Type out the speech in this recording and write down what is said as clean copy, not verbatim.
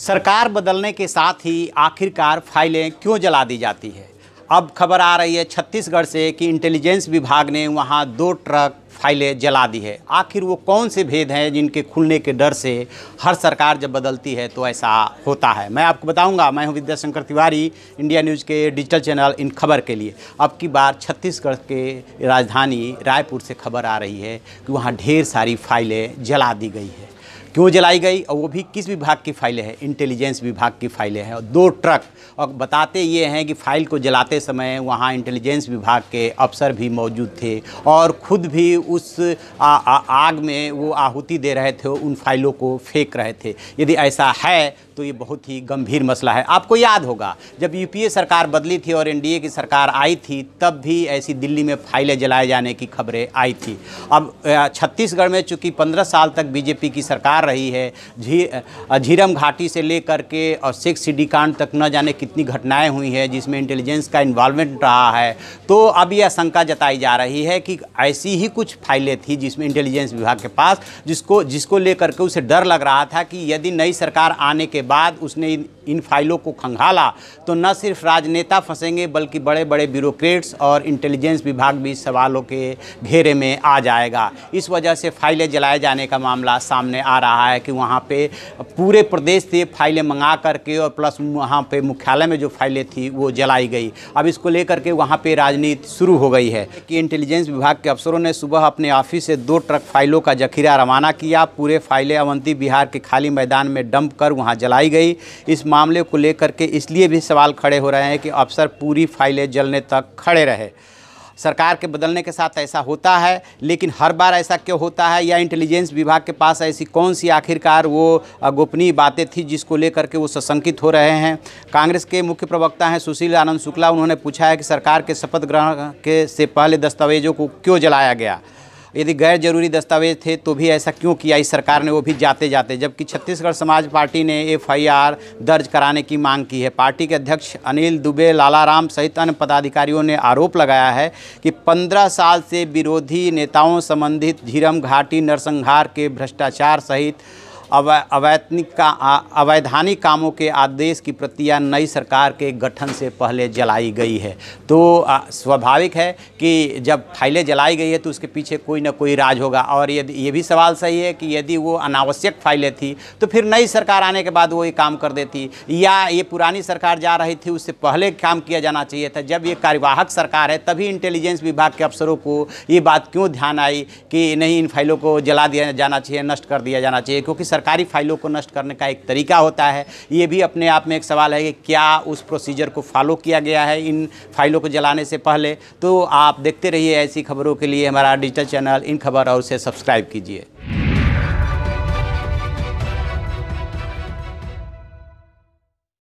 सरकार बदलने के साथ ही आखिरकार फाइलें क्यों जला दी जाती है। अब खबर आ रही है छत्तीसगढ़ से कि इंटेलिजेंस विभाग ने वहां 2 ट्रक फाइलें जला दी है। आखिर वो कौन से भेद हैं जिनके खुलने के डर से हर सरकार जब बदलती है तो ऐसा होता है। मैं आपको बताऊंगा। मैं हूं विद्याशंकर तिवारी, इंडिया न्यूज़ के डिजिटल चैनल इन खबर के लिए। अब की बार छत्तीसगढ़ के राजधानी रायपुर से खबर आ रही है कि वहाँ ढेर सारी फाइलें जला दी गई है। क्यों जलाई गई और वो भी किस विभाग की फाइलें हैं? इंटेलिजेंस विभाग की फाइलें हैं। और 2 ट्रक, और बताते ये हैं कि फ़ाइल को जलाते समय वहाँ इंटेलिजेंस विभाग के अफसर भी मौजूद थे और ख़ुद भी उस आग में वो आहुति दे रहे थे, उन फाइलों को फेंक रहे थे। यदि ऐसा है तो ये बहुत ही गंभीर मसला है। आपको याद होगा जब यूपीए सरकार बदली थी और एनडीए की सरकार आई थी, तब भी ऐसी दिल्ली में फाइलें जलाए जाने की खबरें आई थी। अब छत्तीसगढ़ में चूँकि 15 साल तक बीजेपी की सरकार रही है, झीरम घाटी से लेकर के और सिक्स सिटी कांड तक न जाने कितनी घटनाएं हुई हैं जिसमें इंटेलिजेंस का इन्वॉल्वमेंट रहा है। तो अब यह आशंका जताई जा रही है कि ऐसी ही कुछ फाइलें थी जिसमें इंटेलिजेंस विभाग के पास, जिसको लेकर के उसे डर लग रहा था कि यदि नई सरकार आने के बाद उसने इन फाइलों को खंगाला तो न सिर्फ राजनेता फंसेंगे बल्कि बड़े बड़े ब्यूरोक्रेट्स और इंटेलिजेंस विभाग भी सवालों के घेरे में आ जाएगा। इस वजह से फाइलें जलाए जाने का मामला सामने आ रहा है कि वहाँ पे पूरे प्रदेश से फाइलें मंगा करके और प्लस वहाँ पे मुख्यालय में जो फाइलें थी वो जलाई गई। अब इसको लेकर के वहाँ पे राजनीति शुरू हो गई है कि इंटेलिजेंस विभाग के अफसरों ने सुबह अपने ऑफिस से 2 ट्रक फाइलों का जखीरा रवाना किया। पूरे फाइलें अवंती बिहार के खाली मैदान में डंप कर वहाँ जलाई गई। इस मामले को लेकर के इसलिए भी सवाल खड़े हो रहे हैं कि अफसर पूरी फाइलें जलने तक खड़े रहे। सरकार के बदलने के साथ ऐसा होता है, लेकिन हर बार ऐसा क्यों होता है? या इंटेलिजेंस विभाग के पास ऐसी कौन सी आखिरकार वो गोपनीय बातें थी जिसको लेकर के वो सशंकित हो रहे हैं? कांग्रेस के मुख्य प्रवक्ता हैं सुशील आनंद शुक्ला, उन्होंने पूछा है कि सरकार के शपथ ग्रहण के से पहले दस्तावेजों को क्यों जलाया गया? यदि गैर जरूरी दस्तावेज थे तो भी ऐसा क्यों किया इस सरकार ने, वो भी जाते जाते? जबकि छत्तीसगढ़ समाज पार्टी ने एफआईआर दर्ज कराने की मांग की है। पार्टी के अध्यक्ष अनिल दुबे, लालाराम सहित अन्य पदाधिकारियों ने आरोप लगाया है कि 15 साल से विरोधी नेताओं संबंधित झीरम घाटी नरसंहार के भ्रष्टाचार सहित अवैधानिक कामों के आदेश की प्रतियां नई सरकार के गठन से पहले जलाई गई है। तो स्वाभाविक है कि जब फाइलें जलाई गई है तो उसके पीछे कोई ना कोई राज होगा। और यदि ये भी सवाल सही है कि यदि वो अनावश्यक फाइलें थी तो फिर नई सरकार आने के बाद वो ये काम कर देती, या ये पुरानी सरकार जा रही थी उससे पहले काम किया जाना चाहिए था। जब ये कार्यवाहक सरकार है तभी इंटेलिजेंस विभाग के अफसरों को ये बात क्यों ध्यान आई कि नहीं, इन फाइलों को जला दिया जाना चाहिए, नष्ट कर दिया जाना चाहिए? क्योंकि सरकारी फाइलों को नष्ट करने का एक तरीका होता है। ये भी अपने आप में एक सवाल है कि क्या उस प्रोसीजर को फॉलो किया गया है इन फाइलों को जलाने से पहले? तो आप देखते रहिए ऐसी खबरों के लिए हमारा डिजिटल चैनल इन खबर और उसे सब्सक्राइब कीजिए।